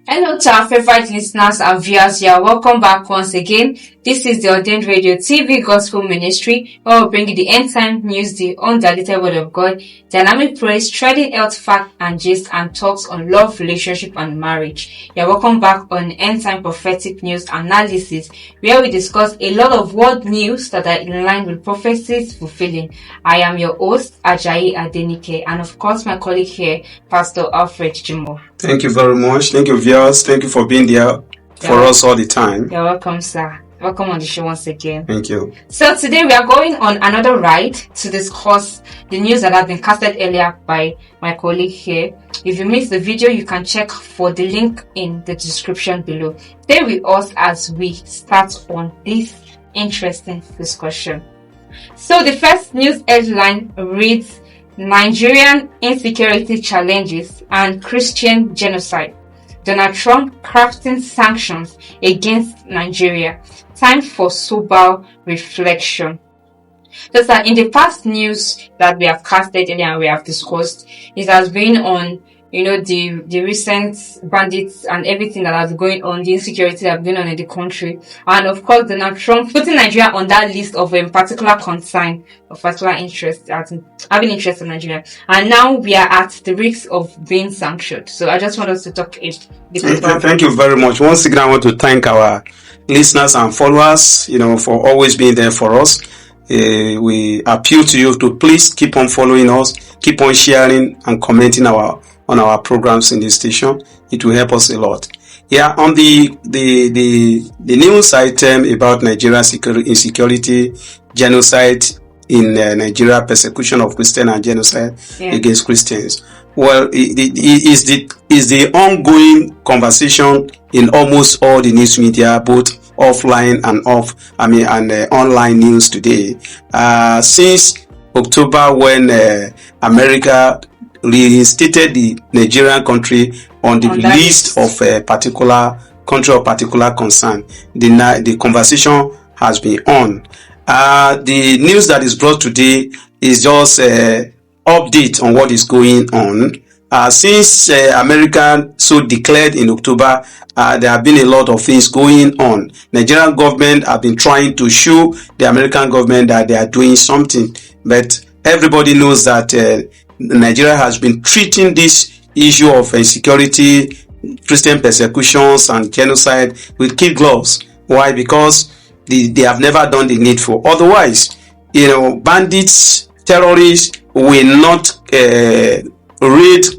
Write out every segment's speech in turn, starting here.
Hello to our favorite listeners and viewers here. Welcome back once again. This is the Ordained Radio TV Gospel Ministry, where we bring you the end time news, the undiluted word of God, dynamic praise, trading health, fact and gist, and talks on love, relationship, and marriage. You're welcome back on end time prophetic news analysis, where we discuss a lot of world news that are in line with prophecies fulfilling. I am your host, Adenike, and of course my colleague here, Pastor Alfred Jimo. Thank you very much. Thank you, viewers. Thank you for being there for us all the time. You're welcome, sir. Welcome on the show once again. Thank you. So today we are going on another ride to discuss the news that have been casted earlier by my colleague here. If you missed the video, you can check for the link in the description below. Stay with us as we start on this interesting discussion. So the first news headline reads, Nigerian insecurity challenges and Christian genocide. Donald Trump crafting sanctions against Nigeria. Time for sober reflection. So in the past news that we have casted earlier and we have discussed, it has been on, the recent bandits and everything that has been going on, the insecurity that has been on in the country. And of course, Donald Trump putting Nigeria on that list of particular concern, of particular interest, having interest in Nigeria. And now we are at the risk of being sanctioned. So I just want us to talk a bit about. Thank you very much. Once again, I want to thank our listeners and followers, for always being there for us. We appeal to you to please keep on following us, keep on sharing and commenting on our programs in this station. It will help us a lot. Yeah, on the news item about Nigeria insecurity, genocide in Nigeria, persecution of Christians and genocide against Christians. Well, it is the ongoing conversation in almost all the news media, both offline and online news today. Since October, when America reinstated the Nigerian country on the list of a particular country of particular concern, the conversation has been on. The news that is brought today is just update on what is going on. Since America so declared in October, there have been a lot of things going on. Nigerian government have been trying to show the American government that they are doing something, but everybody knows that Nigeria has been treating this issue of insecurity, Christian persecutions, and genocide with kid gloves. Why? Because they have never done the needful. Otherwise, bandits, terrorists will not raid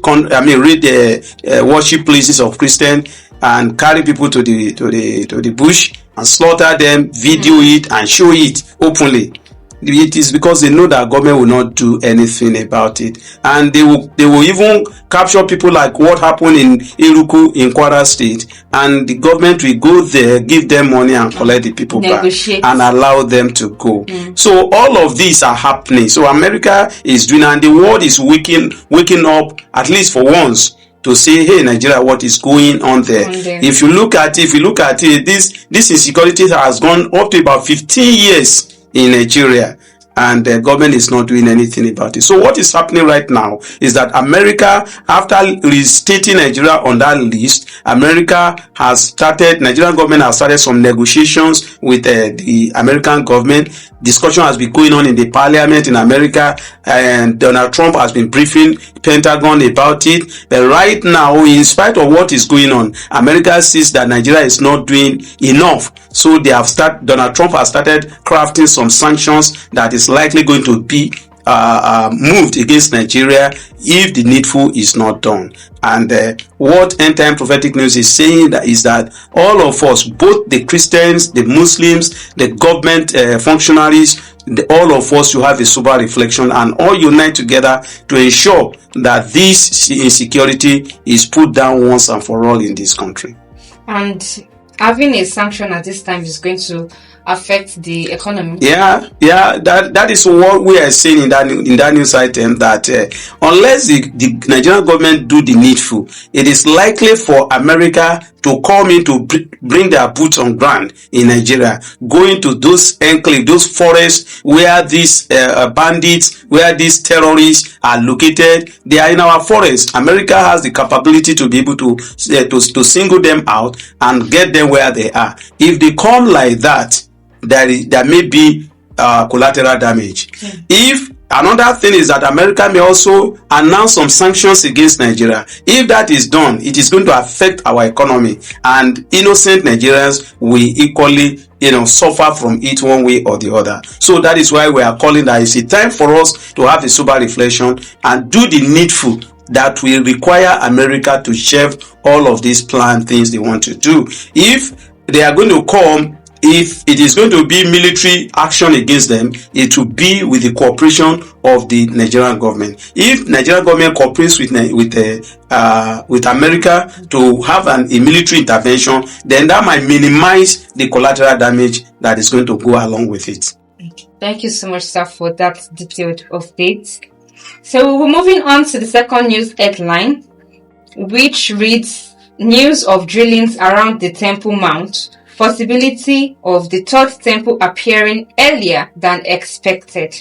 worship places of Christians and carry people to the bush and slaughter them, video it and show it openly. It is because they know that government will not do anything about it, and they will even capture people like what happened in Iruku in Kwara State, and the government will go there, give them money and collect the people back and allow them to go. So all of these are happening. So America is doing, and the world is waking up, at least for once, to say, hey, Nigeria, what is going on there? If you look at it, this insecurity has gone up to about 15 years in Nigeria, and the government is not doing anything about it. So what is happening right now is that America, after restating Nigeria on that list, Nigerian government has started some negotiations with the American government. Discussion has been going on in the parliament in America, and Donald Trump has been briefing Pentagon about it. But right now, in spite of what is going on, America sees that Nigeria is not doing enough. So Donald Trump has started crafting some sanctions that is likely going to be moved against Nigeria if the needful is not done. And what end time prophetic news is saying is that all of us, both the Christians, the Muslims, the government functionaries, all of us should have a sober reflection and all unite together to ensure that this insecurity is put down once and for all in this country. And having a sanction at this time is going to affect the economy? Yeah, that is what we are saying in that news item, that unless the Nigerian government do the needful, it is likely for America to come in to bring their boots on ground in Nigeria, going to those enclave, those forests where these bandits, where these terrorists are located. They are in our forests. America has the capability to be able to single them out and get them where they are. If they come like that, there may be collateral damage. If another thing is that America may also announce some sanctions against Nigeria. If that is done, it is going to affect our economy, and innocent Nigerians will equally suffer from it one way or the other. So that is why we are calling that it's a time for us to have a sober reflection and do the needful that will require America to shelve all of these planned things they want to do. If they are going to come, if it is going to be military action against them, it will be with the cooperation of the Nigerian government. If Nigerian government cooperates with America to have a military intervention, then that might minimize the collateral damage that is going to go along with it. Thank you so much, sir, for that detailed update. So we're moving on to the second news headline, which reads, news of drillings around the Temple Mount. Possibility of the third temple appearing earlier than expected.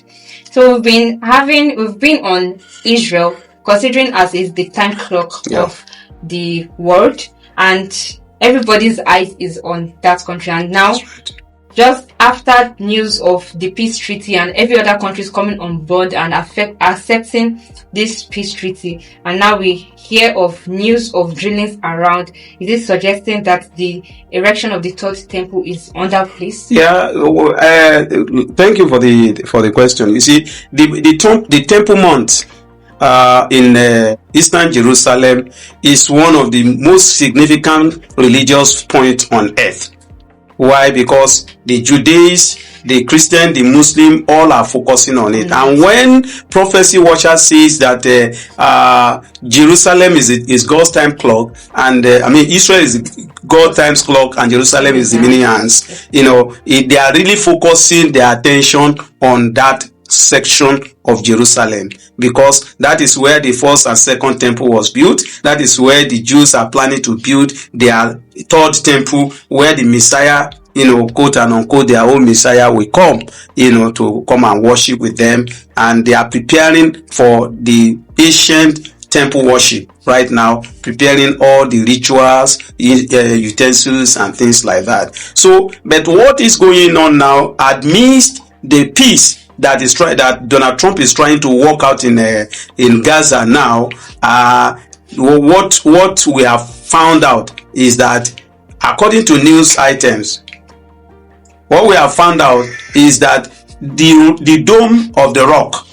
So we've been on Israel, considering as is the time clock of the world, and everybody's eyes is on that country. And now, just after news of the peace treaty and every other country is coming on board and accepting this peace treaty, and now we hear of news of drillings around, is it suggesting that the erection of the third temple is under place? Yeah, thank you for the question. You see, the Temple Mount in Eastern Jerusalem is one of the most significant religious points on earth. Why? Because the Judeans, the Christian, the Muslim, all are focusing on it. And when prophecy watcher says that Jerusalem is God's time clock, and Israel is God's time clock, and Jerusalem is the mini hands, they are really focusing their attention on that section of Jerusalem, because that is where the first and second temple was built. That is where the Jews are planning to build their third temple, where the Messiah, quote and unquote, their own Messiah will come, to come and worship with them. And they are preparing for the ancient temple worship right now, preparing all the rituals, utensils and things like that. So, but what is going on now amidst the peace that Donald Trump is trying to work out in Gaza now? What we have found out is that, according to news items, what we have found out is that the Dome of the Rock,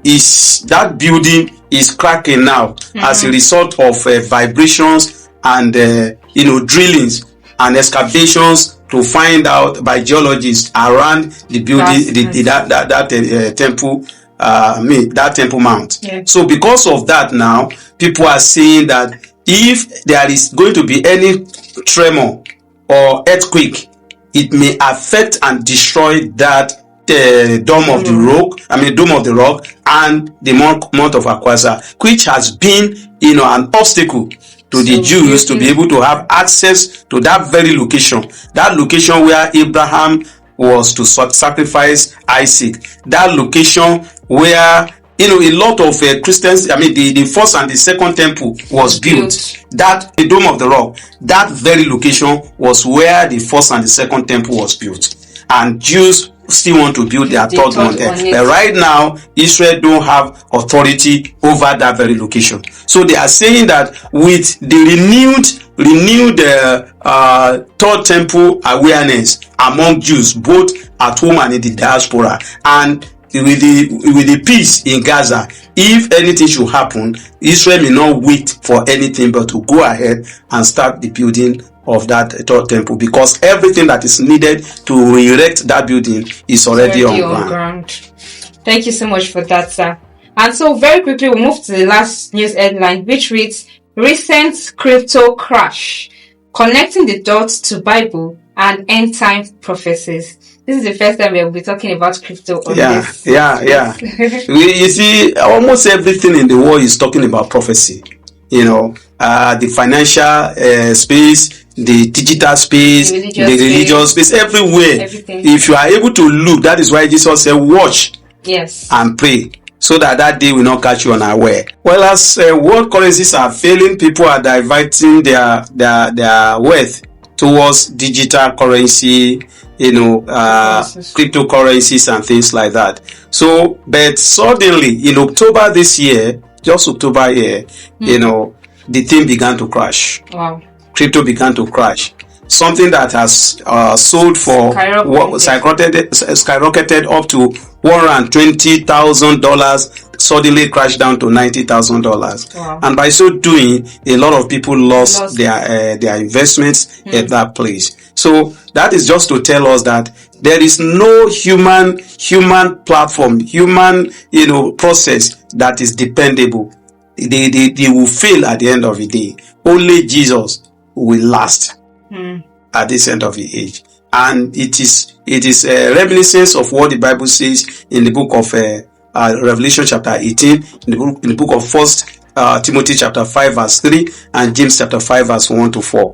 is that building is cracking now as a result of vibrations and drillings and excavations to find out by geologists around the building, that temple, that Temple Mount. Yeah. So because of that, now people are saying that if there is going to be any tremor or earthquake, it may affect and destroy that Dome of the Rock and the Mount of Aquaza, which has been an obstacle to the Jews to be able to have access to that very location, that location where Abraham was to sacrifice Isaac, that location where a lot of Christians, the first and the second temple was built. That the Dome of the Rock, that very location was where the first and the second temple was built, and Jews still want to build their third one there. But right now, Israel don't have authority over that very location. So they are saying that with the renewed third temple awareness among Jews, both at home and in the diaspora, and with the peace in Gaza, if anything should happen, Israel may not wait for anything but to go ahead and start the building of that third temple, because everything that is needed to erect that building is already on ground. Thank you so much for that, sir. And so very quickly we'll move to the last news headline, which reads, recent crypto crash. connecting the dots to Bible and end time prophecies. This is the first time we'll be talking about crypto on this. Yeah. You see, almost everything in the world is talking about prophecy. The financial space, the digital space, the religious space, everywhere. Everything. If you are able to look, that is why Jesus said, watch and pray, so that day will not catch you unaware. Well, as world currencies are failing, people are diverting their wealth towards digital currency, cryptocurrencies and things like that. So, but suddenly in October this year, just October here, the thing began to crash. Wow. Crypto began to crash. Something that has sold for skyrocketed up to $120,000 suddenly crashed down to $90,000. Wow. And by so doing, a lot of people lost their investments at that place. So that is just to tell us that there is no human platform, human process that is dependable. They will fail at the end of the day. Only Jesus will last at this end of the age. And it is a reminiscence of what the Bible says in the book of Revelation chapter 18, in the book of 1 Timothy chapter 5 verse 3, and James chapter 5 verse 1 to 4.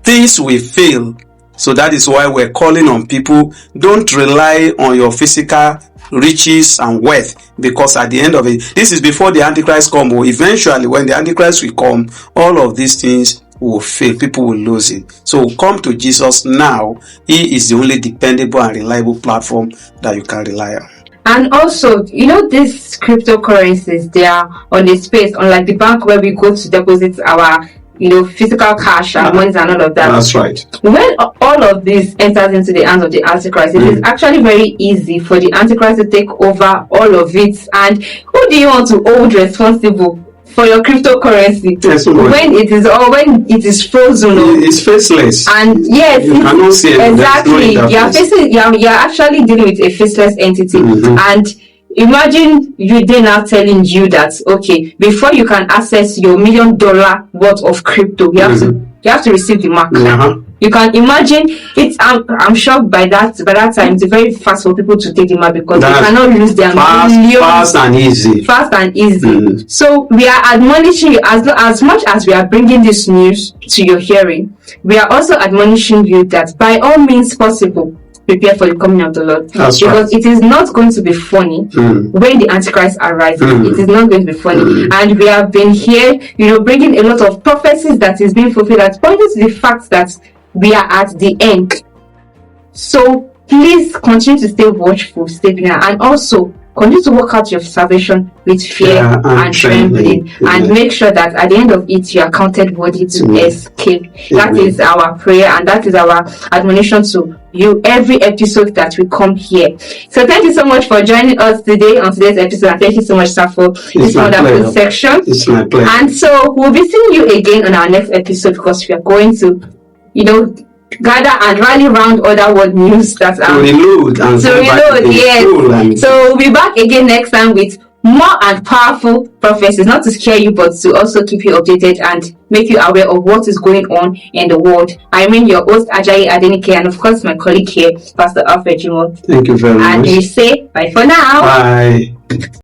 Things will fail. So that is why we're calling on people, don't rely on your physical riches and wealth, because at the end of it, this is before the Antichrist come. Eventually, when the Antichrist will come, all of these things will fail. People will lose it. So come to Jesus now. He is the only dependable and reliable platform that you can rely on. And also, these cryptocurrencies, they are on the space, unlike the bank where we go to deposit our physical cash and monies and all of that. That's right. When all of this enters into the hands of the Antichrist, it is actually very easy for the Antichrist to take over all of it. And who do you want to hold responsible for your cryptocurrency when it is frozen? It's faceless. And yes, you cannot see it. Exactly. You're actually dealing with a faceless entity. And imagine they now telling you that, okay, before you can access your $1 million worth of crypto, you have to receive the mark. You can imagine it. I'm sure by that time it's very fast for people to take the mark, because they cannot lose their millions. Fast and easy. So we are admonishing you, as much as we are bringing this news to your hearing, we are also admonishing you that by all means possible, prepare for the coming of the Lord. Because it is not going to be funny when the Antichrist arises. It is not going to be funny. And we have been here, bringing a lot of prophecies that is being fulfilled, that pointing to the fact that we are at the end. So please continue to stay watchful, stay vigilant, and also continue to work out your salvation with fear and trembling, and make sure that at the end of it you are counted worthy to escape. That is our prayer, and that is our admonition to you every episode that we come here. So thank you so much for joining us today on today's episode, and thank you so much, sir, for this wonderful section. It's my pleasure. And so we'll be seeing you again on our next episode, because we are going to gather and rally around other world news that are to reload. Yes. So we'll be back again next time with more and powerful prophecies, not to scare you, but to also keep you updated and make you aware of what is going on in the world. I mean, your host Adenike, and of course my colleague here, Pastor Alfred. Thank you very much. And we say bye for now. Bye.